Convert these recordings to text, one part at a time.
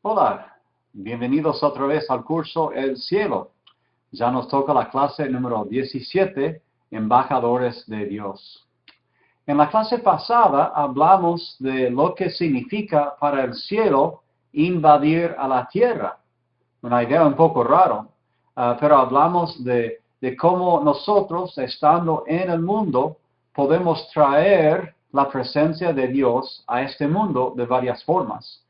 Hola, bienvenidos otra vez al curso El Cielo. Ya nos toca la clase número 17, Embajadores de Dios. En la clase pasada hablamos de lo que significa para el cielo invadir a la tierra. Una idea un poco rara, pero hablamos de cómo nosotros, estando en el mundo, podemos traer la presencia de Dios a este mundo de varias formas.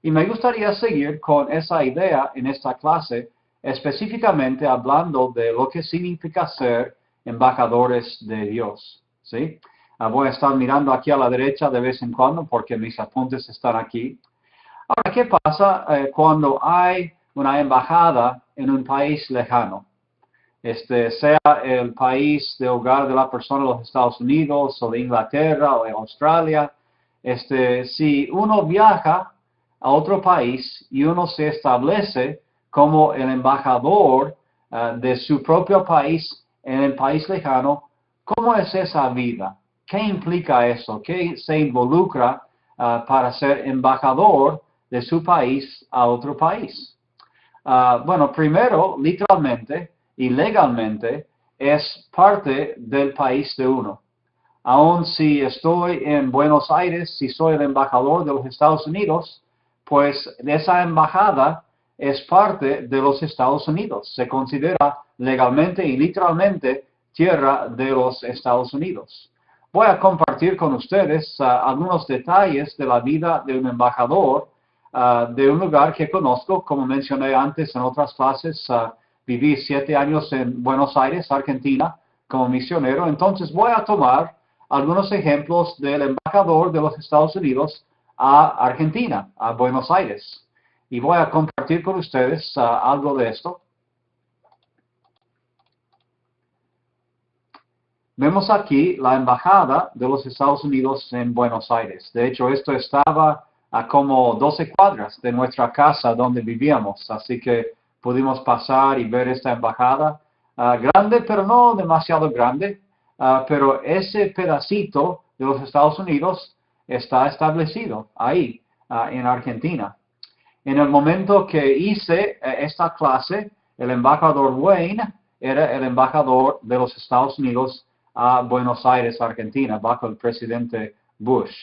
Y me gustaría seguir con esa idea en esta clase, específicamente hablando de lo que significa ser embajadores de Dios. ¿Sí? Voy a estar mirando aquí a la derecha de vez en cuando porque mis apuntes están aquí. Ahora, ¿qué pasa cuando hay una embajada en un país lejano? Sea el país de hogar de la persona de los Estados Unidos o de Inglaterra o de Australia. Si uno viaja a otro país y uno se establece como el embajador de su propio país en el país lejano, ¿cómo es esa vida? ¿Qué implica eso? ¿Qué se involucra para ser embajador de su país a otro país? Bueno, primero, literalmente y legalmente, es parte del país de uno. Aun si estoy en Buenos Aires, si soy el embajador de los Estados Unidos, pues esa embajada es parte de los Estados Unidos. Se considera legalmente y literalmente tierra de los Estados Unidos. Voy a compartir con ustedes algunos detalles de la vida de un embajador de un lugar que conozco. Como mencioné antes en otras clases, viví 7 años en Buenos Aires, Argentina, como misionero. Entonces voy a tomar algunos ejemplos del embajador de los Estados Unidos a Argentina, a Buenos Aires. Y voy a compartir con ustedes algo de esto. Vemos aquí la embajada de los Estados Unidos en Buenos Aires. De hecho, esto estaba a como 12 cuadras de nuestra casa donde vivíamos. Así que pudimos pasar y ver esta embajada. Grande, pero no demasiado grande. Pero ese pedacito de los Estados Unidos está establecido ahí, en Argentina. En el momento que hice esta clase, el embajador Wayne era el embajador de los Estados Unidos a Buenos Aires, Argentina, bajo el presidente Bush.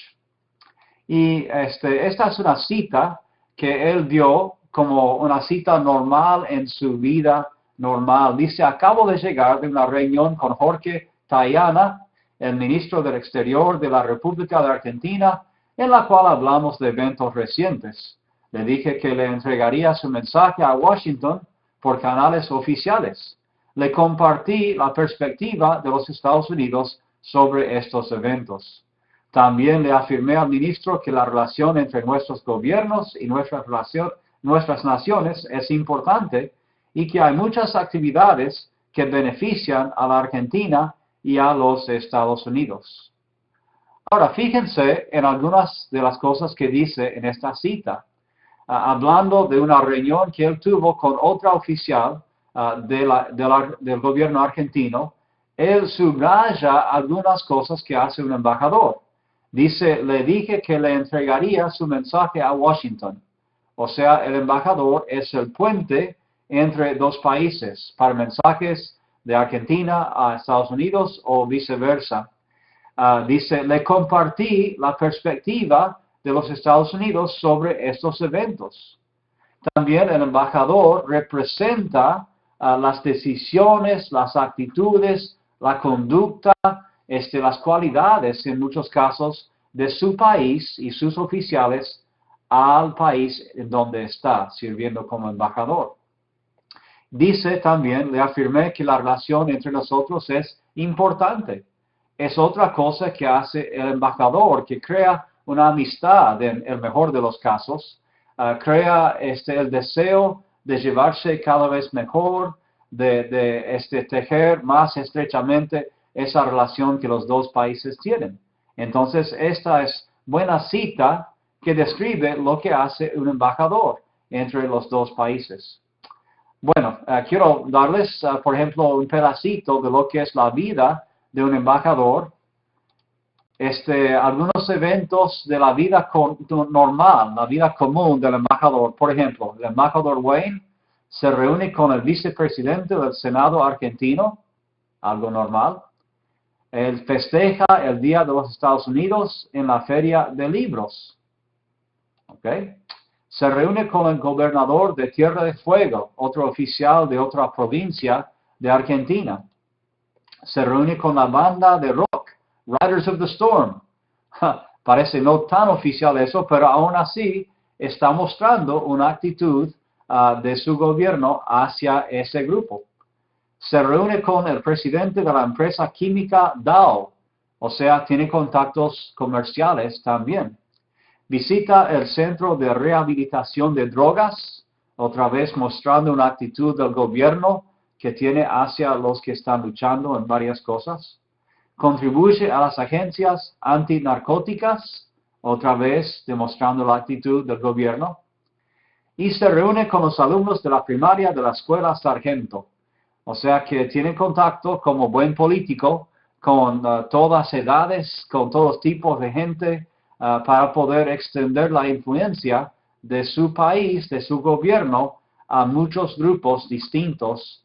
Y esta es una cita que él dio como una cita normal en su vida normal. Dice: acabo de llegar de una reunión con Jorge Tayana, el ministro del Exterior de la República de Argentina, en la cual hablamos de eventos recientes. Le dije que le entregaría su mensaje a Washington por canales oficiales. Le compartí la perspectiva de los Estados Unidos sobre estos eventos. También le afirmé al ministro que la relación entre nuestros gobiernos y nuestras naciones es importante y que hay muchas actividades que benefician a la Argentina y a los Estados Unidos. Ahora, fíjense en algunas de las cosas que dice en esta cita. Hablando de una reunión que él tuvo con otra oficial del gobierno argentino, él subraya algunas cosas que hace un embajador. Dice: le dije que le entregaría su mensaje a Washington. O sea, el embajador es el puente entre dos países para mensajes de Argentina a Estados Unidos o viceversa. Dice: le compartí la perspectiva de los Estados Unidos sobre estos eventos. También el embajador representa las decisiones, las actitudes, la conducta, las cualidades en muchos casos de su país y sus oficiales al país en donde está sirviendo como embajador. Dice también: le afirmé que la relación entre nosotros es importante. Es otra cosa que hace el embajador, que crea una amistad en el mejor de los casos, crea el deseo de llevarse cada vez mejor, de tejer más estrechamente esa relación que los dos países tienen. Entonces, esta es buena cita que describe lo que hace un embajador entre los dos países. Bueno, quiero darles, por ejemplo, un pedacito de lo que es la vida de un embajador algunos eventos de la vida normal, la vida común del embajador. Por ejemplo, el embajador Wayne se reúne con el vicepresidente del Senado argentino, algo normal. Él festeja el Día de los Estados Unidos en la Feria de Libros. ¿Okay? Se reúne con el gobernador de Tierra de Fuego, otro oficial de otra provincia de Argentina. Se reúne con la banda de rock, Riders of the Storm. Parece no tan oficial eso, pero aún así está mostrando una actitud de su gobierno hacia ese grupo. Se reúne con el presidente de la empresa química Dow, o sea, tiene contactos comerciales también. Visita el centro de rehabilitación de drogas, otra vez mostrando una actitud del gobierno que tiene hacia los que están luchando en varias cosas. Contribuye a las agencias antinarcóticas, otra vez demostrando la actitud del gobierno. Y se reúne con los alumnos de la primaria de la escuela Sargento. O sea que tiene contacto como buen político con todas edades, con todos tipos de gente, para poder extender la influencia de su país, de su gobierno, a muchos grupos distintos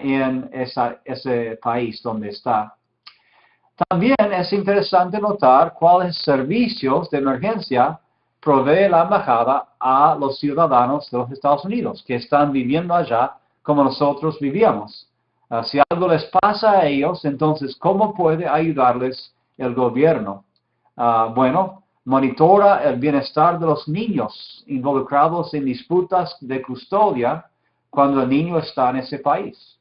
en ese país donde está. También es interesante notar cuáles servicios de emergencia provee la embajada a los ciudadanos de los Estados Unidos que están viviendo allá como nosotros vivíamos. Si algo les pasa a ellos, entonces, ¿cómo puede ayudarles el gobierno? Bueno, monitora el bienestar de los niños involucrados en disputas de custodia cuando el niño está en ese país.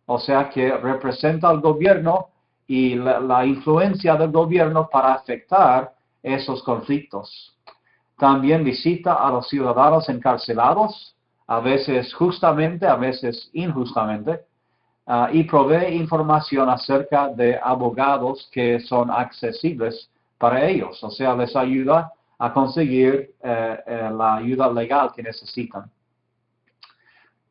O sea que representa al gobierno y la influencia del gobierno para afectar esos conflictos. También visita a los ciudadanos encarcelados, a veces justamente, a veces injustamente, y provee información acerca de abogados que son accesibles para ellos. O sea, les ayuda a conseguir la ayuda legal que necesitan.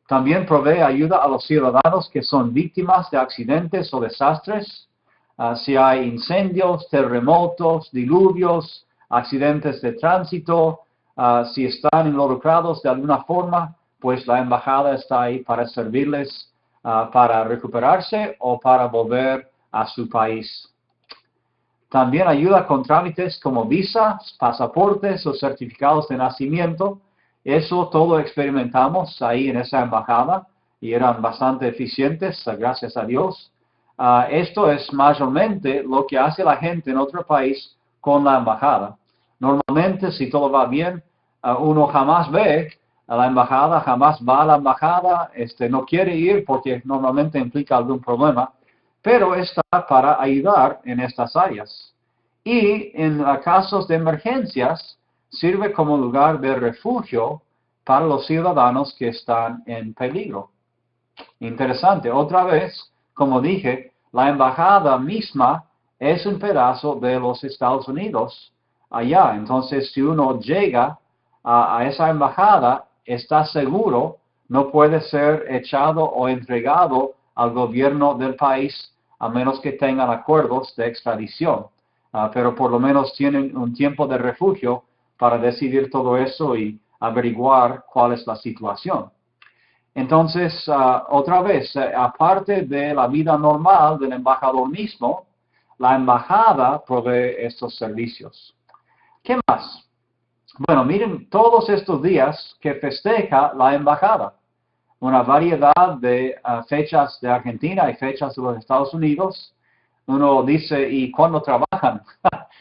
También provee ayuda a los ciudadanos que son víctimas de accidentes o desastres. Si hay incendios, terremotos, diluvios, accidentes de tránsito, si están involucrados de alguna forma, pues la embajada está ahí para servirles para recuperarse o para volver a su país. También ayuda con trámites como visas, pasaportes o certificados de nacimiento. Eso todo experimentamos ahí en esa embajada y eran bastante eficientes, gracias a Dios. Esto es mayormente lo que hace la gente en otro país con la embajada. Normalmente, si todo va bien, uno jamás ve a la embajada, jamás va a la embajada, no quiere ir porque normalmente implica algún problema, pero está para ayudar en estas áreas. Y en casos de emergencias, sirve como lugar de refugio para los ciudadanos que están en peligro. Interesante. Otra vez, como dije, la embajada misma es un pedazo de los Estados Unidos allá. Entonces, si uno llega a esa embajada, está seguro, no puede ser echado o entregado al gobierno del país a menos que tengan acuerdos de extradición. Pero por lo menos tienen un tiempo de refugio para decidir todo eso y averiguar cuál es la situación. Entonces, otra vez, aparte de la vida normal del embajador mismo, la embajada provee estos servicios. ¿Qué más? Bueno, miren todos estos días que festeja la embajada. Una variedad de fechas de Argentina y fechas de los Estados Unidos. Uno dice, ¿y cuándo trabajan?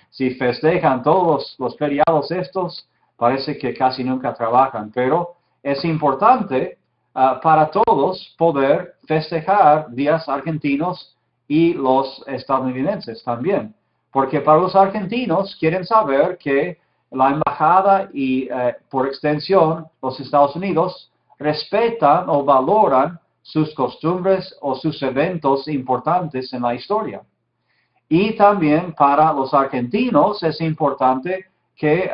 Si festejan todos los feriados estos, parece que casi nunca trabajan. Pero es importante para todos poder festejar días argentinos y los estadounidenses también. Porque para los argentinos quieren saber que la embajada y por extensión los Estados Unidos respetan o valoran sus costumbres o sus eventos importantes en la historia. Y también para los argentinos es importante que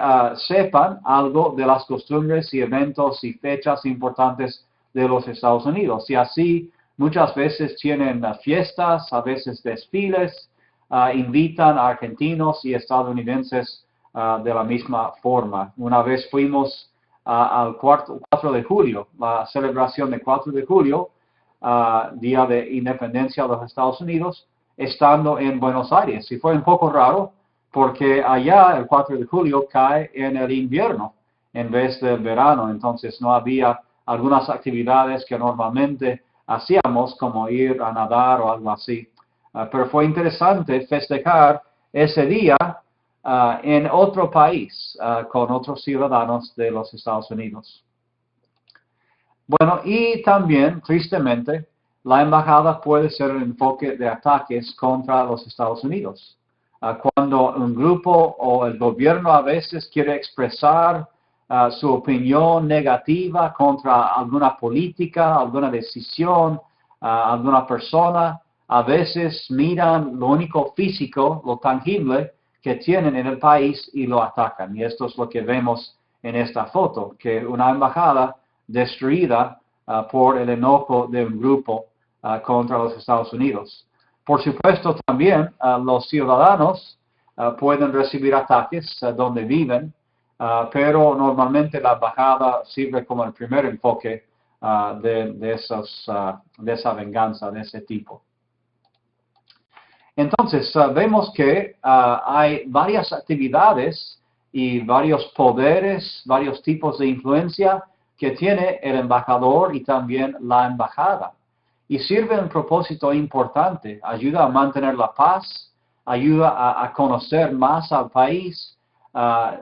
sepan algo de las costumbres y eventos y fechas importantes de los Estados Unidos. Y así muchas veces tienen fiestas, a veces desfiles, invitan a argentinos y estadounidenses de la misma forma. Una vez fuimos al 4 de julio, la celebración del 4 de julio, Día de Independencia de los Estados Unidos, estando en Buenos Aires. Y fue un poco raro porque allá el 4 de julio cae en el invierno en vez del verano. Entonces no había algunas actividades que normalmente hacíamos, como ir a nadar o algo así. Pero fue interesante festejar ese día en otro país con otros ciudadanos de los Estados Unidos. Bueno, y también, tristemente, la embajada puede ser el enfoque de ataques contra los Estados Unidos. Cuando un grupo o el gobierno a veces quiere expresar su opinión negativa contra alguna política, alguna decisión, alguna persona, a veces miran lo único físico, lo tangible que tienen en el país y lo atacan. Y esto es lo que vemos en esta foto, que una embajada destruida por el enojo de un grupo contra los Estados Unidos. Por supuesto, también los ciudadanos pueden recibir ataques donde viven, pero normalmente la embajada sirve como el primer enfoque de esa venganza, de ese tipo. Entonces, vemos que hay varias actividades y varios poderes, varios tipos de influencia que tiene el embajador y también la embajada. Y sirve un propósito importante, ayuda a mantener la paz, ayuda a conocer más al país,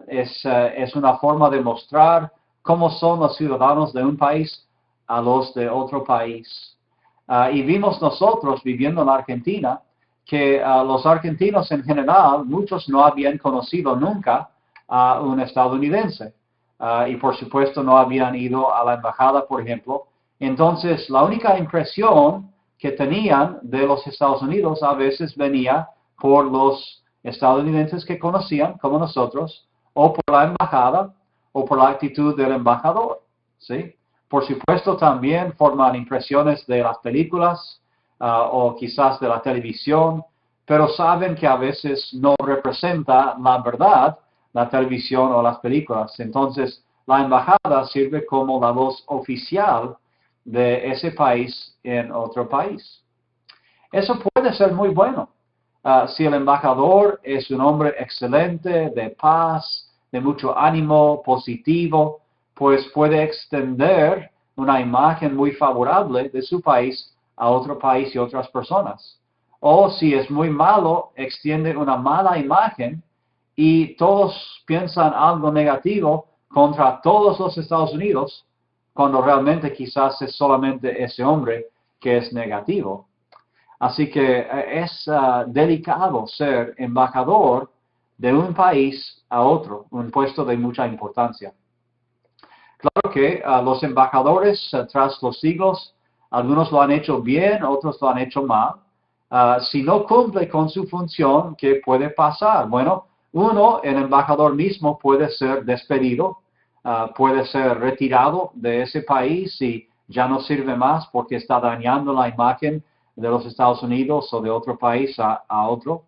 es una forma de mostrar cómo son los ciudadanos de un país a los de otro país. Y vimos nosotros, viviendo en la Argentina, que los argentinos en general, muchos no habían conocido nunca a un estadounidense. Y por supuesto no habían ido a la embajada, por ejemplo. Entonces, la única impresión que tenían de los Estados Unidos a veces venía por los estadounidenses que conocían, como nosotros, o por la embajada, o por la actitud del embajador, ¿sí? Por supuesto, también forman impresiones de las películas, o quizás de la televisión, pero saben que a veces no representa la verdad la televisión o las películas. Entonces, la embajada sirve como la voz oficial de ese país en otro país. Eso puede ser muy bueno. Si el embajador es un hombre excelente, de paz, de mucho ánimo, positivo, pues puede extender una imagen muy favorable de su país a otro país y otras personas. O si es muy malo, extiende una mala imagen y todos piensan algo negativo contra todos los Estados Unidos, cuando realmente quizás es solamente ese hombre que es negativo. Así que es delicado ser embajador de un país a otro, un puesto de mucha importancia. Claro que los embajadores tras los siglos, algunos lo han hecho bien, otros lo han hecho mal. Si no cumple con su función, ¿qué puede pasar? Bueno, el embajador mismo puede ser despedido, puede ser retirado de ese país y ya no sirve más porque está dañando la imagen de los Estados Unidos o de otro país a otro.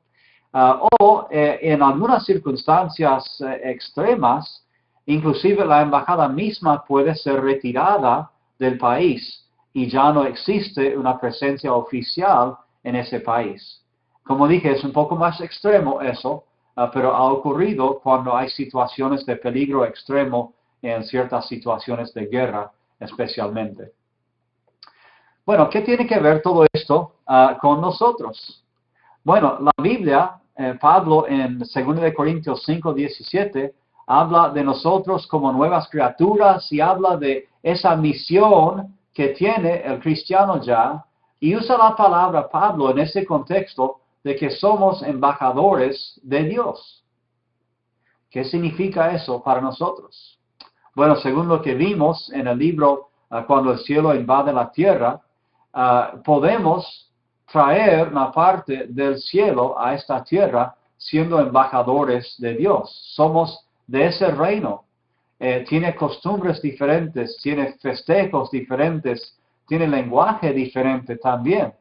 En algunas circunstancias extremas, inclusive la embajada misma puede ser retirada del país y ya no existe una presencia oficial en ese país. Como dije, es un poco más extremo eso, pero ha ocurrido cuando hay situaciones de peligro extremo en ciertas situaciones de guerra especialmente. Bueno, ¿qué tiene que ver todo esto con nosotros? Bueno, la Biblia, Pablo en 2 Corintios 5:17, habla de nosotros como nuevas criaturas y habla de esa misión que tiene el cristiano ya, y usa la palabra Pablo en ese contexto de que somos embajadores de Dios. ¿Qué significa eso para nosotros? Bueno, según lo que vimos en el libro Cuando el cielo invade la tierra, podemos traer una parte del cielo a esta tierra siendo embajadores de Dios. Somos de ese reino. Tiene costumbres diferentes, tiene festejos diferentes, tiene lenguaje diferente también.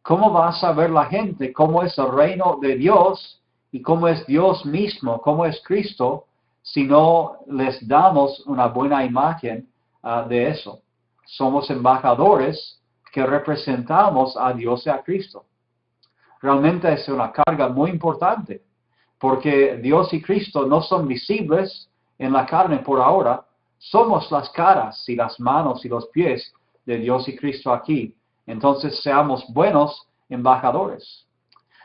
¿cómo va a saber la gente cómo es el reino de Dios y cómo es Dios mismo, cómo es Cristo, si no les damos una buena imagen de eso? Somos embajadores que representamos a Dios y a Cristo. Realmente es una carga muy importante, porque Dios y Cristo no son visibles en la carne por ahora. Somos las caras y las manos y los pies de Dios y Cristo aquí. Entonces seamos buenos embajadores.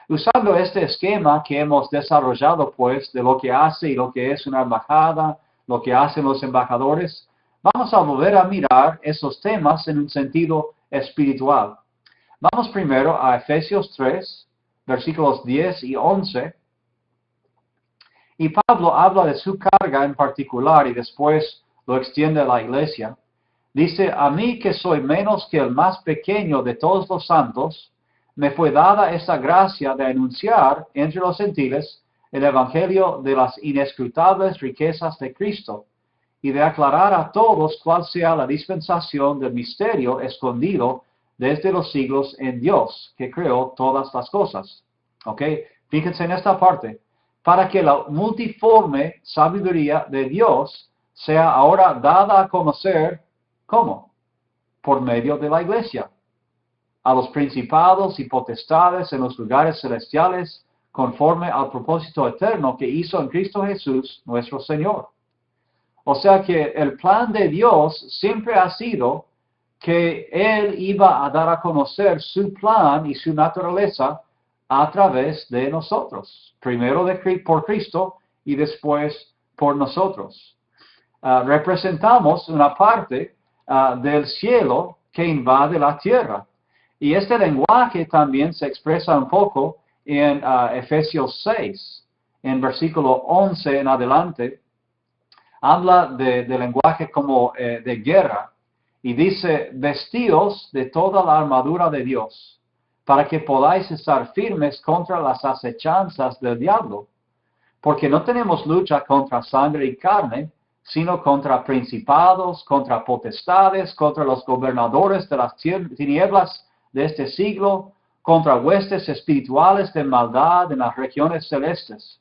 Usando este esquema que hemos desarrollado, pues, de lo que hace y lo que es una embajada, lo que hacen los embajadores, vamos a volver a mirar esos temas en un sentido espiritual. Vamos primero a Efesios 3, versículos 10 y 11. Y Pablo habla de su carga en particular y después lo extiende a la iglesia. Dice, a mí que soy menos que el más pequeño de todos los santos, me fue dada esta gracia de anunciar entre los gentiles el evangelio de las inescrutables riquezas de Cristo y de aclarar a todos cuál sea la dispensación del misterio escondido desde los siglos en Dios, que creó todas las cosas. ¿Ok? Fíjense en esta parte. Para que la multiforme sabiduría de Dios sea ahora dada a conocer, ¿cómo? Por medio de la iglesia. A los principados y potestades en los lugares celestiales, conforme al propósito eterno que hizo en Cristo Jesús, nuestro Señor. O sea que el plan de Dios siempre ha sido que Él iba a dar a conocer su plan y su naturaleza a través de nosotros. Primero por Cristo y después por nosotros. Representamos una parte del cielo que invade la tierra. Y este lenguaje también se expresa un poco en Efesios 6, en versículo 11 en adelante. Habla de lenguaje como de guerra y dice, vestíos de toda la armadura de Dios, para que podáis estar firmes contra las acechanzas del diablo. Porque no tenemos lucha contra sangre y carne, sino contra principados, contra potestades, contra los gobernadores de las tinieblas de este siglo, contra huestes espirituales de maldad en las regiones celestes.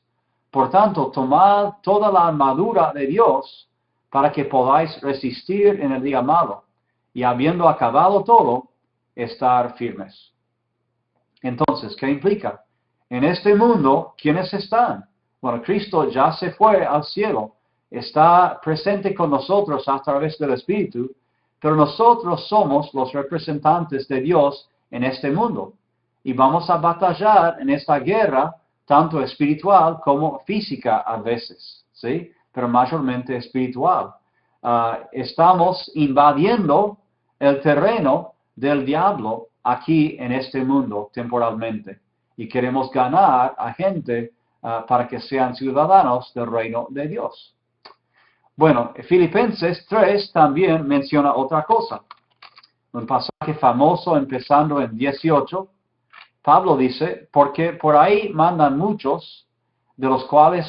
Por tanto, tomad toda la armadura de Dios para que podáis resistir en el día malo, y habiendo acabado todo, estar firmes. Entonces, ¿qué implica? En este mundo, ¿quiénes están? Bueno, Cristo ya se fue al cielo, está presente con nosotros a través del Espíritu, pero nosotros somos los representantes de Dios en este mundo. Y vamos a batallar en esta guerra, tanto espiritual como física a veces, ¿sí? Pero mayormente espiritual. Estamos invadiendo el terreno del diablo aquí en este mundo temporalmente. Y queremos ganar a gente para que sean ciudadanos del reino de Dios. Bueno, Filipenses 3 también menciona otra cosa. Un pasaje famoso empezando en 18. Pablo dice, porque por ahí mandan muchos, de los cuales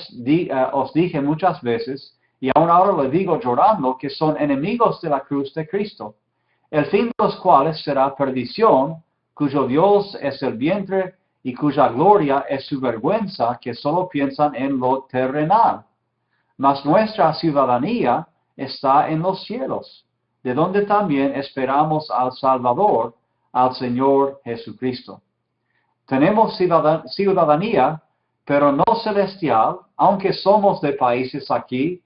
os dije muchas veces, y aún ahora les digo llorando, que son enemigos de la cruz de Cristo, el fin de los cuales será perdición, cuyo Dios es el vientre y cuya gloria es su vergüenza, que solo piensan en lo terrenal. Mas nuestra ciudadanía está en los cielos, de donde también esperamos al Salvador, al Señor Jesucristo. Tenemos ciudadanía, pero no celestial, aunque somos de países aquí,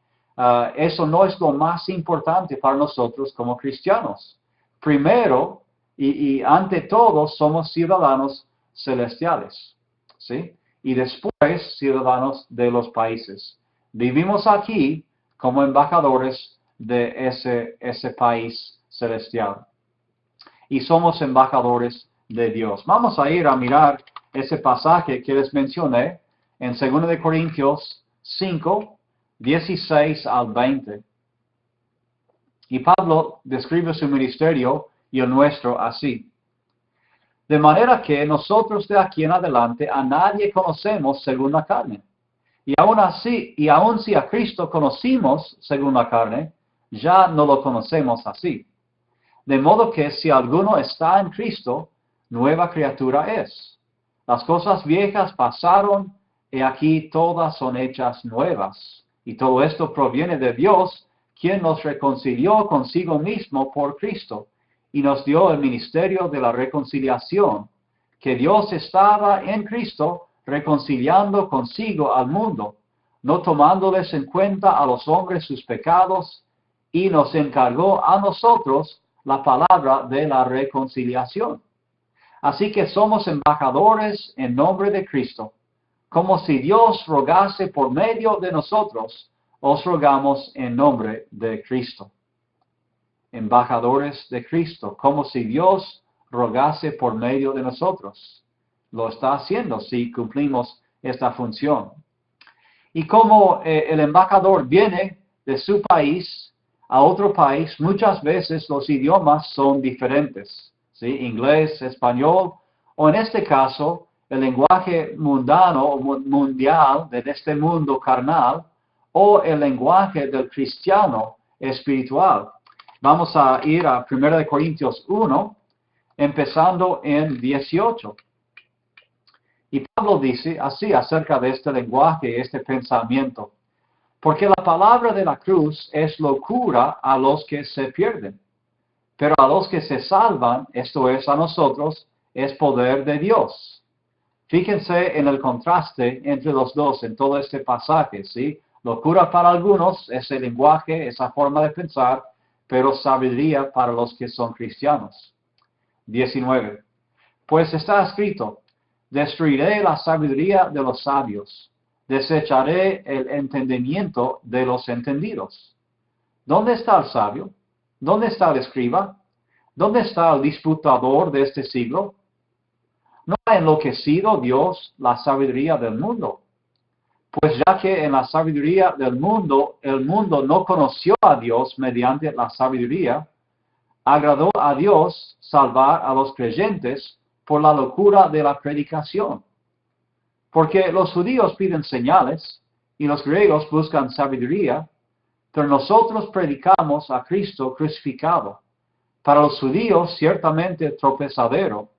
eso no es lo más importante para nosotros como cristianos. Primero y ante todo somos ciudadanos celestiales, ¿sí? Y después ciudadanos de los países. Vivimos aquí como embajadores de ese país celestial. Y somos embajadores de Dios. Vamos a ir a mirar ese pasaje que les mencioné en 2 de Corintios 5, 16 al 20. Y Pablo describe su ministerio y el nuestro así. De manera que nosotros de aquí en adelante a nadie conocemos según la carne. Y aun si a Cristo conocimos según la carne, ya no lo conocemos así. De modo que si alguno está en Cristo, nueva criatura es. Las cosas viejas pasaron, y aquí todas son hechas nuevas. Y todo esto proviene de Dios, quien nos reconcilió consigo mismo por Cristo, y nos dio el ministerio de la reconciliación, que Dios estaba en Cristo reconciliando consigo al mundo, no tomándoles en cuenta a los hombres sus pecados, y nos encargó a nosotros la palabra de la reconciliación. Así que somos embajadores en nombre de Cristo, como si Dios rogase por medio de nosotros, os rogamos en nombre de Cristo. Embajadores de Cristo, como si Dios rogase por medio de nosotros. Lo está haciendo si cumplimos esta función. Y como el embajador viene de su país a otro país, muchas veces los idiomas son diferentes, ¿sí? Inglés, español, o en este caso, el lenguaje mundano o mundial de este mundo carnal, o el lenguaje del cristiano espiritual. Vamos a ir a 1 Corintios 1, empezando en 18. Y Pablo dice así acerca de este lenguaje, este pensamiento. Porque la palabra de la cruz es locura a los que se pierden, pero a los que se salvan, esto es a nosotros, es poder de Dios. Fíjense en el contraste entre los dos en todo este pasaje, ¿sí? Locura para algunos, ese lenguaje, esa forma de pensar, pero sabiduría para los que son cristianos. 19. Pues está escrito, destruiré la sabiduría de los sabios, desecharé el entendimiento de los entendidos. ¿Dónde está el sabio? ¿Dónde está el escriba? ¿Dónde está el disputador de este siglo? ¿No ha enloquecido Dios la sabiduría del mundo? Pues ya que en la sabiduría del mundo, el mundo no conoció a Dios mediante la sabiduría, agradó a Dios salvar a los creyentes por la locura de la predicación. Porque los judíos piden señales y los griegos buscan sabiduría, pero nosotros predicamos a Cristo crucificado. Para los judíos ciertamente tropezadero,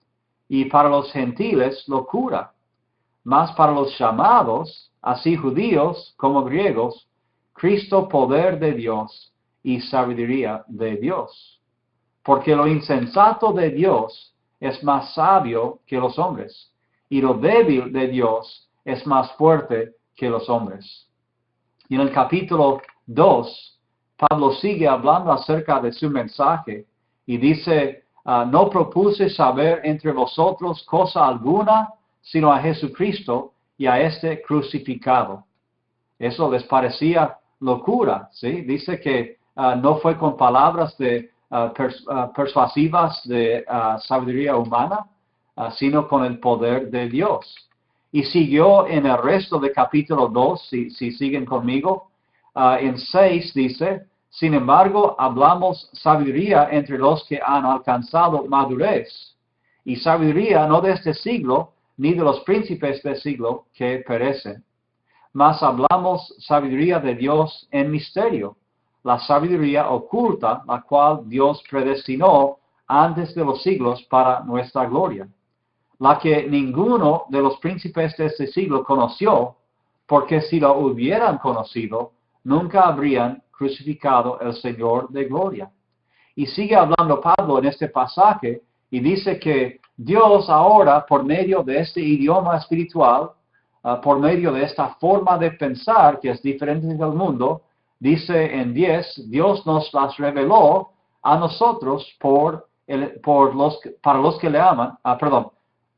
y para los gentiles locura. Mas para los llamados, así judíos como griegos, Cristo poder de Dios y sabiduría de Dios. Porque lo insensato de Dios es más sabio que los hombres, y lo débil de Dios es más fuerte que los hombres. Y en el capítulo 2, Pablo sigue hablando acerca de su mensaje y dice, no propuse saber entre vosotros cosa alguna, sino a Jesucristo y a este crucificado. Eso les parecía locura, ¿sí? Dice que no fue con palabras persuasivas de sabiduría humana, sino con el poder de Dios. Y siguió en el resto del capítulo 2, si siguen conmigo, en 6 dice, sin embargo, hablamos sabiduría entre los que han alcanzado madurez, y sabiduría no de este siglo, ni de los príncipes del siglo que perecen. Mas hablamos sabiduría de Dios en misterio, la sabiduría oculta, la cual Dios predestinó antes de los siglos para nuestra gloria, la que ninguno de los príncipes de este siglo conoció, porque si lo hubieran conocido, nunca habrían crucificado el Señor de gloria. Y sigue hablando Pablo en este pasaje y dice que Dios ahora, por medio de este idioma espiritual, por medio de esta forma de pensar que es diferente del mundo, dice en 10, Dios nos las reveló a nosotros para los que le aman,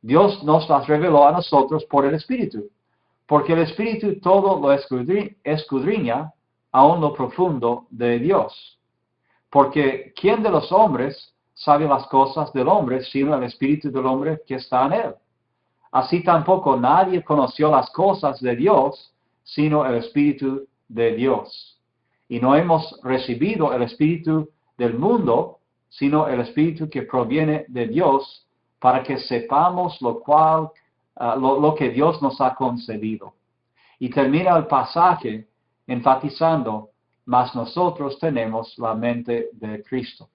Dios nos las reveló a nosotros por el Espíritu, porque el Espíritu todo lo escudriña aún lo profundo de Dios. Porque ¿quién de los hombres sabe las cosas del hombre, sino el Espíritu del hombre que está en él? Así tampoco nadie conoció las cosas de Dios, sino el Espíritu de Dios. Y no hemos recibido el Espíritu del mundo, sino el Espíritu que proviene de Dios, para que sepamos lo que Dios nos ha concedido. Y termina el pasaje enfatizando, mas nosotros tenemos la mente de Cristo.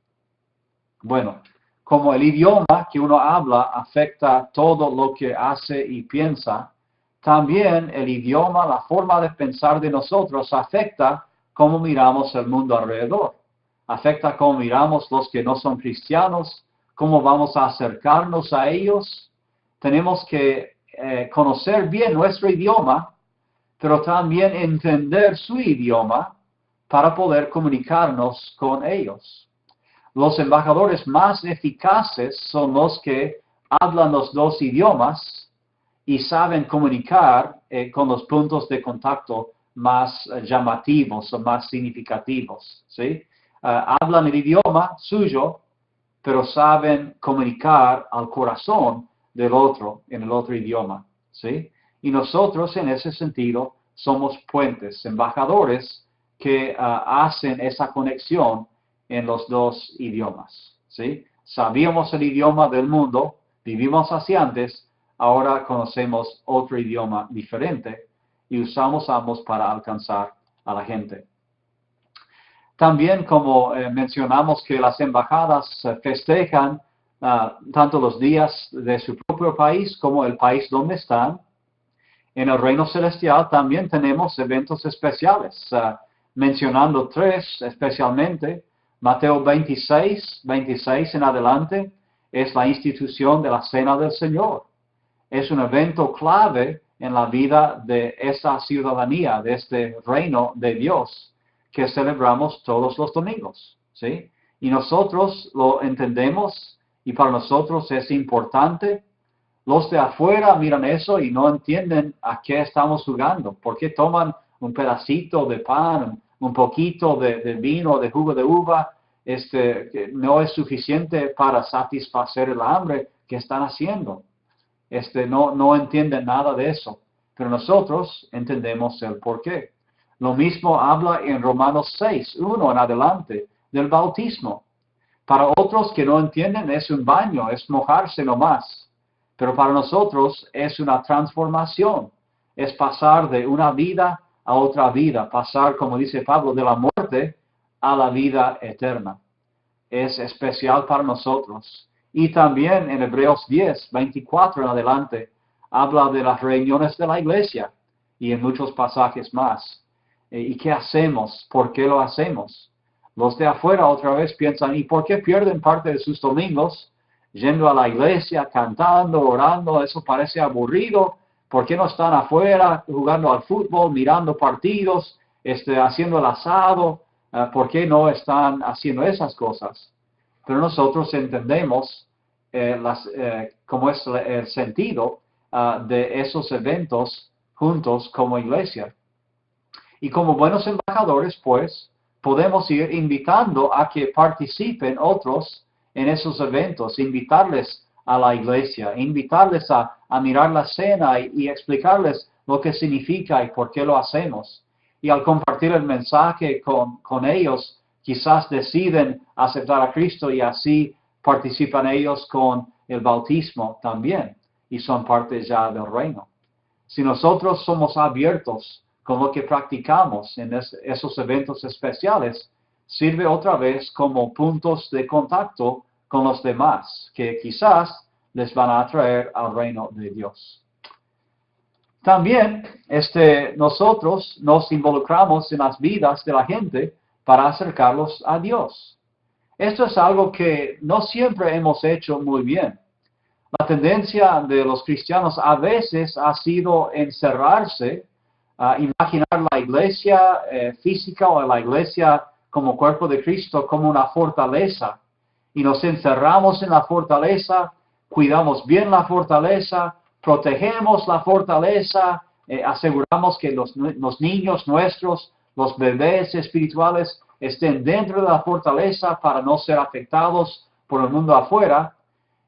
Bueno, como el idioma que uno habla afecta todo lo que hace y piensa, también el idioma, la forma de pensar de nosotros afecta cómo miramos el mundo alrededor. Afecta cómo miramos los que no son cristianos, cómo vamos a acercarnos a ellos. Tenemos que conocer bien nuestro idioma, pero también entender su idioma para poder comunicarnos con ellos. Los embajadores más eficaces son los que hablan los dos idiomas y saben comunicar con los puntos de contacto más llamativos o más significativos, ¿sí? Hablan el idioma suyo, pero saben comunicar al corazón del otro en el otro idioma, ¿sí? Y nosotros en ese sentido somos puentes, embajadores que hacen esa conexión en los dos idiomas, ¿sí? Sabíamos el idioma del mundo, vivimos así antes, ahora conocemos otro idioma diferente y usamos ambos para alcanzar a la gente. También, como mencionamos, que las embajadas festejan tanto los días de su propio país como el país donde están. En el reino celestial también tenemos eventos especiales, mencionando 3 especialmente. Mateo 26 en adelante, es la institución de la Cena del Señor. Es un evento clave en la vida de esa ciudadanía, de este reino de Dios, que celebramos todos los domingos, ¿sí? Y nosotros lo entendemos y para nosotros es importante. Los de afuera miran eso y no entienden a qué estamos jugando. ¿Por qué toman un pedacito de pan, un poquito de vino, de jugo de uva? Que no es suficiente para satisfacer el hambre que están haciendo. No entienden nada de eso. Pero nosotros entendemos el por qué. Lo mismo habla en Romanos 6, 1 en adelante, del bautismo. Para otros que no entienden es un baño, es mojarse nomás. Pero para nosotros es una transformación. Es pasar de una vida a otra vida. Pasar, como dice Pablo, de la muerte a la vida eterna. Es especial para nosotros. Y también en Hebreos 10, 24 en adelante, habla de las reuniones de la iglesia y en muchos pasajes más. ¿Y qué hacemos? ¿Por qué lo hacemos? Los de afuera otra vez piensan, ¿y por qué pierden parte de sus domingos yendo a la iglesia, cantando, orando? Eso parece aburrido. ¿Por qué no están afuera jugando al fútbol, mirando partidos, haciendo el asado? ¿Por qué no están haciendo esas cosas? Pero nosotros entendemos cómo es el sentido de esos eventos juntos como iglesia. Y como buenos embajadores, pues, podemos ir invitando a que participen otros en esos eventos, invitarles a la iglesia, invitarles a mirar la cena y explicarles lo que significa y por qué lo hacemos. Y al compartir el mensaje con ellos, quizás deciden aceptar a Cristo y así participan ellos con el bautismo también y son parte ya del reino. Si nosotros somos abiertos con lo que practicamos en esos eventos especiales, sirve otra vez como puntos de contacto con los demás, que quizás les van a atraer al reino de Dios. También nosotros nos involucramos en las vidas de la gente para acercarlos a Dios. Esto es algo que no siempre hemos hecho muy bien. La tendencia de los cristianos a veces ha sido encerrarse, imaginar la iglesia física o la iglesia como cuerpo de Cristo como una fortaleza. Y nos encerramos en la fortaleza, cuidamos bien la fortaleza, protegemos la fortaleza, aseguramos que los niños nuestros, los bebés espirituales, estén dentro de la fortaleza para no ser afectados por el mundo afuera.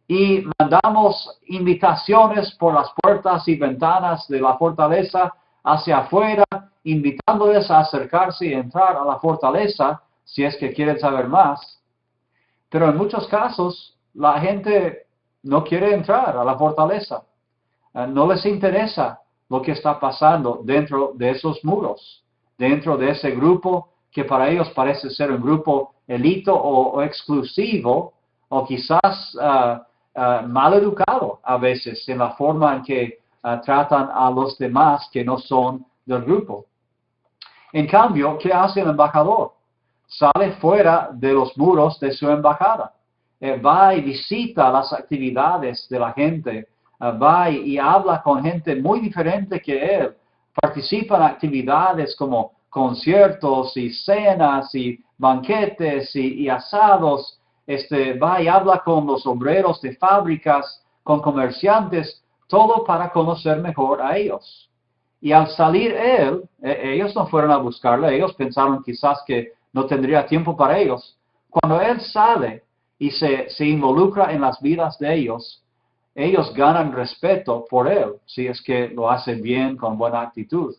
Y mandamos invitaciones por las puertas y ventanas de la fortaleza hacia afuera, invitándoles a acercarse y entrar a la fortaleza si es que quieren saber más. Pero en muchos casos la gente no quiere entrar a la fortaleza. No les interesa lo que está pasando dentro de esos muros, dentro de ese grupo que para ellos parece ser un grupo elito o exclusivo, o quizás mal educado a veces en la forma en que tratan a los demás que no son del grupo. En cambio, ¿qué hace el embajador? Sale fuera de los muros de su embajada. Va y visita las actividades de la gente. Va y habla con gente muy diferente que él. Participa en actividades como conciertos y cenas y banquetes y asados. Va y habla con los obreros de fábricas, con comerciantes, todo para conocer mejor a ellos. Y al salir él, ellos no fueron a buscarle, ellos pensaron quizás que no tendría tiempo para ellos. Cuando él sale y se involucra en las vidas de ellos ganan respeto por él, si es que lo hace bien, con buena actitud.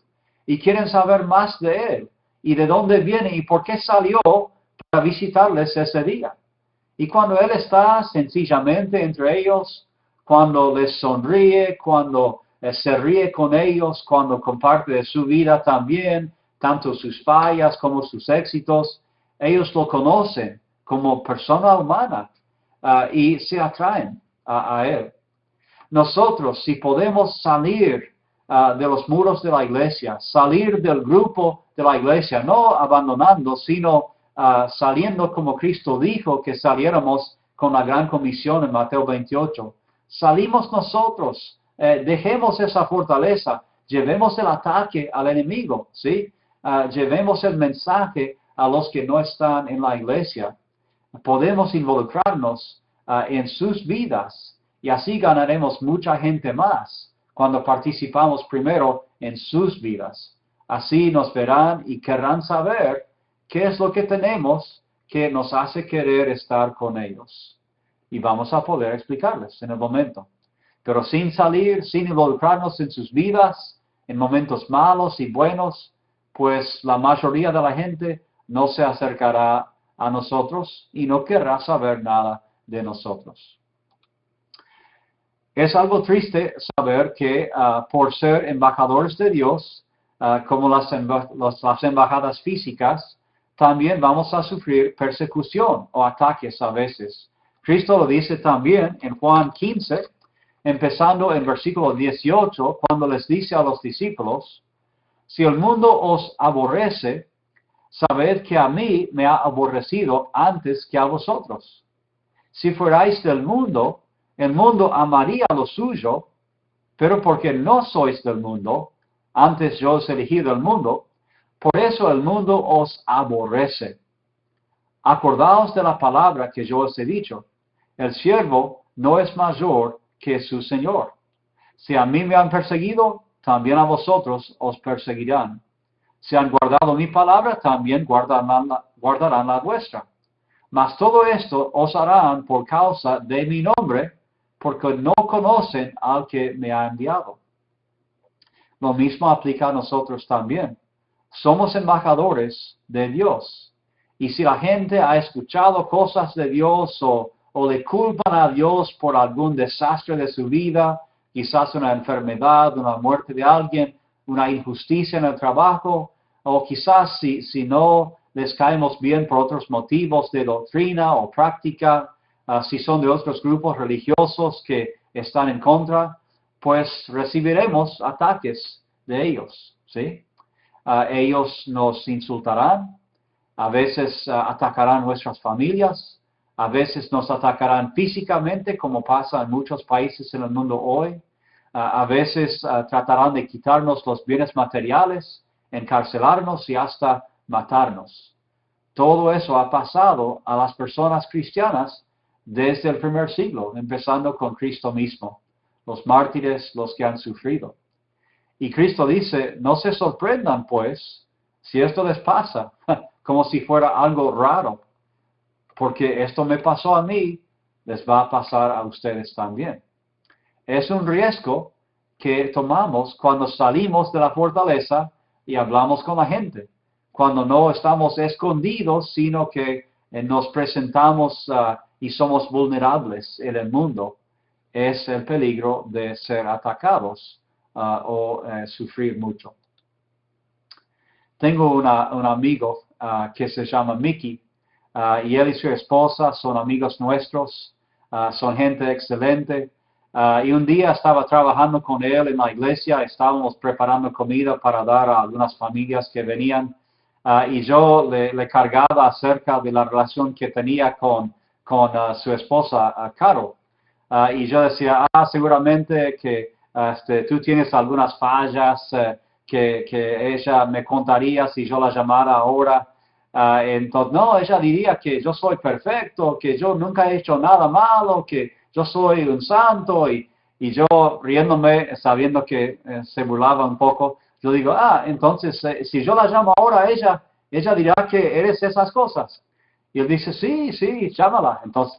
Y quieren saber más de él, y de dónde viene, y por qué salió para visitarles ese día. Y cuando él está sencillamente entre ellos, cuando les sonríe, cuando se ríe con ellos, cuando comparte de su vida también, tanto sus fallas como sus éxitos, ellos lo conocen como persona humana y se atraen a él. Nosotros, si podemos salir de los muros de la iglesia, salir del grupo de la iglesia, no abandonando, sino saliendo como Cristo dijo que saliéramos con la gran comisión en Mateo 28, salimos nosotros, dejemos esa fortaleza, llevemos el ataque al enemigo, ¿sí? Llevemos el mensaje a los que no están en la iglesia. Podemos involucrarnos en sus vidas y así ganaremos mucha gente más cuando participamos primero en sus vidas. Así nos verán y querrán saber qué es lo que tenemos que nos hace querer estar con ellos. Y vamos a poder explicarles en el momento. Pero sin salir, sin involucrarnos en sus vidas, en momentos malos y buenos, pues la mayoría de la gente no se acercará a nosotros y no querrá saber nada de nosotros. Es algo triste saber que por ser embajadores de Dios, como las embajadas físicas, también vamos a sufrir persecución o ataques a veces. Cristo lo dice también en Juan 15, empezando en versículo 18, cuando les dice a los discípulos, si el mundo os aborrece, sabed que a mí me ha aborrecido antes que a vosotros. Si fuerais del mundo, el mundo amaría lo suyo, pero porque no sois del mundo, antes yo os elegí del mundo, por eso el mundo os aborrece. Acordaos de la palabra que yo os he dicho, el siervo no es mayor que su Señor. Si a mí me han perseguido, también a vosotros os perseguirán. Si han guardado mi palabra, también guardarán la vuestra. Mas todo esto os harán por causa de mi nombre, porque no conocen al que me ha enviado. Lo mismo aplica a nosotros también. Somos embajadores de Dios. Y si la gente ha escuchado cosas de Dios o le culpan a Dios por algún desastre de su vida, quizás una enfermedad, una muerte de alguien, una injusticia en el trabajo, o quizás si no les caemos bien por otros motivos de doctrina o práctica, si son de otros grupos religiosos que están en contra, pues recibiremos ataques de ellos, ¿sí? Ellos nos insultarán, a veces atacarán nuestras familias, a veces nos atacarán físicamente, como pasa en muchos países en el mundo hoy, a veces tratarán de quitarnos los bienes materiales, encarcelarnos y hasta matarnos. Todo eso ha pasado a las personas cristianas desde el primer siglo, empezando con Cristo mismo, los mártires, los que han sufrido. Y Cristo dice, no se sorprendan pues, si esto les pasa, como si fuera algo raro, porque esto me pasó a mí, les va a pasar a ustedes también. Es un riesgo que tomamos cuando salimos de la fortaleza y hablamos con la gente, cuando no estamos escondidos, sino que nos presentamos y somos vulnerables en el mundo. Es el peligro de ser atacados o sufrir mucho. Tengo un amigo que se llama Mickey. y él y su esposa son amigos nuestros, son gente excelente. Y un día estaba trabajando con él en la iglesia, estábamos preparando comida para dar a algunas familias que venían, y yo le cargaba acerca de la relación que tenía con su esposa, Carol. Y yo decía, seguramente que tú tienes algunas fallas que ella me contaría si yo la llamara ahora. Entonces, no, ella diría que yo soy perfecto, que yo nunca he hecho nada malo, que yo soy un santo. Y yo riéndome, sabiendo que se burlaba un poco, yo digo, entonces si yo la llamo ahora a ella dirá que eres esas cosas. Y él dice, sí, llámala. Entonces,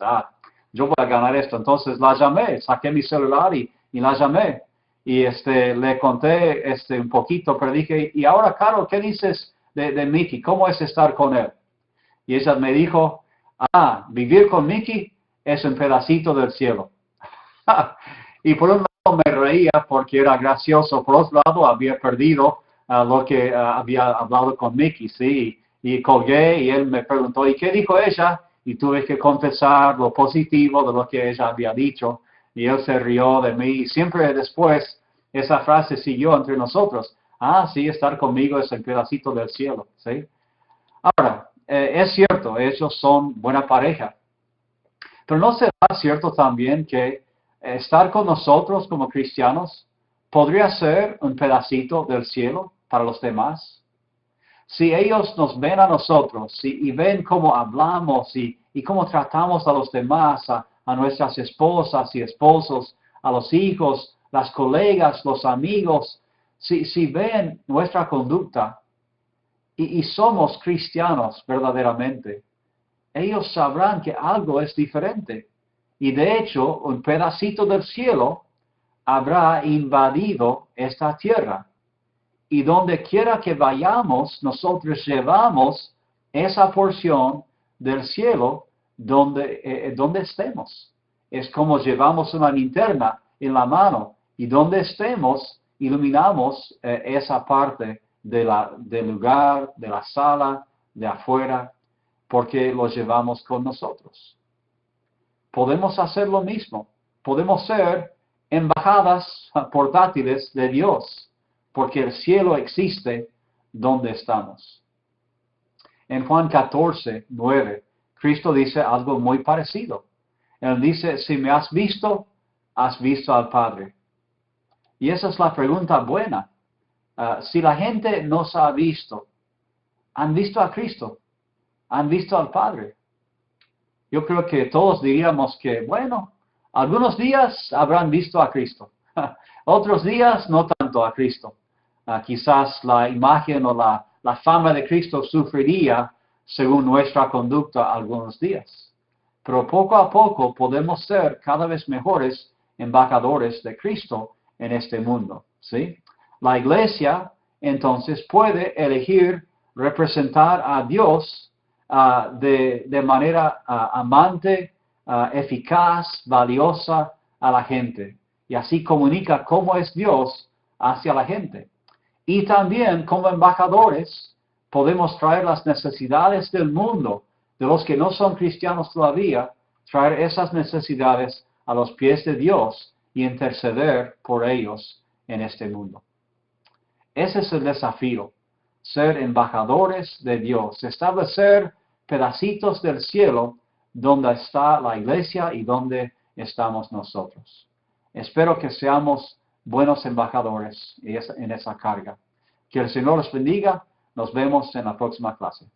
yo voy a ganar esto. Entonces la llamé, saqué mi celular y la llamé. Y le conté un poquito, pero dije, y ahora, Carol, ¿qué dices de Mickey? ¿Cómo es estar con él? Y ella me dijo, vivir con Mickey es un pedacito del cielo. Y por un lado me reía porque era gracioso, por otro lado había perdido lo que había hablado con Mickey, sí. Y colgué y él me preguntó, ¿y qué dijo ella? Y tuve que confesar lo positivo de lo que ella había dicho. Y él se rió de mí. Y siempre después esa frase siguió entre nosotros. Sí, estar conmigo es el pedacito del cielo, ¿sí? Ahora, es cierto, ellos son buena pareja. Pero ¿no será cierto también que estar con nosotros como cristianos podría ser un pedacito del cielo para los demás? Si ellos nos ven a nosotros y ven cómo hablamos y cómo tratamos a los demás, a nuestras esposas y esposos, a los hijos, las colegas, los amigos, si ven nuestra conducta y somos cristianos verdaderamente, ellos sabrán que algo es diferente. Y de hecho, un pedacito del cielo habrá invadido esta tierra. Y donde quiera que vayamos, nosotros llevamos esa porción del cielo donde estemos. Es como llevamos una linterna en la mano y donde estemos, iluminamos esa parte del lugar, de la sala, de afuera, porque lo llevamos con nosotros. Podemos hacer lo mismo. Podemos ser embajadas portátiles de Dios, porque el cielo existe donde estamos. En Juan 14, 9, Cristo dice algo muy parecido. Él dice, si me has visto al Padre. Y esa es la pregunta buena. Si la gente nos ha visto, ¿han visto a Cristo? ¿Han visto al Padre? Yo creo que todos diríamos que, bueno, algunos días habrán visto a Cristo. Otros días no tanto a Cristo. Quizás la imagen o la fama de Cristo sufriría según nuestra conducta algunos días. Pero poco a poco podemos ser cada vez mejores embajadores de Cristo en este mundo, ¿sí? La iglesia entonces puede elegir representar a Dios de manera amante, eficaz, valiosa a la gente. Y así comunica cómo es Dios hacia la gente. Y también como embajadores podemos traer las necesidades del mundo, de los que no son cristianos todavía, traer esas necesidades a los pies de Dios y interceder por ellos en este mundo. Ese es el desafío, ser embajadores de Dios, establecer pedacitos del cielo donde está la iglesia y donde estamos nosotros. Espero que seamos buenos embajadores en esa carga. Que el Señor los bendiga. Nos vemos en la próxima clase.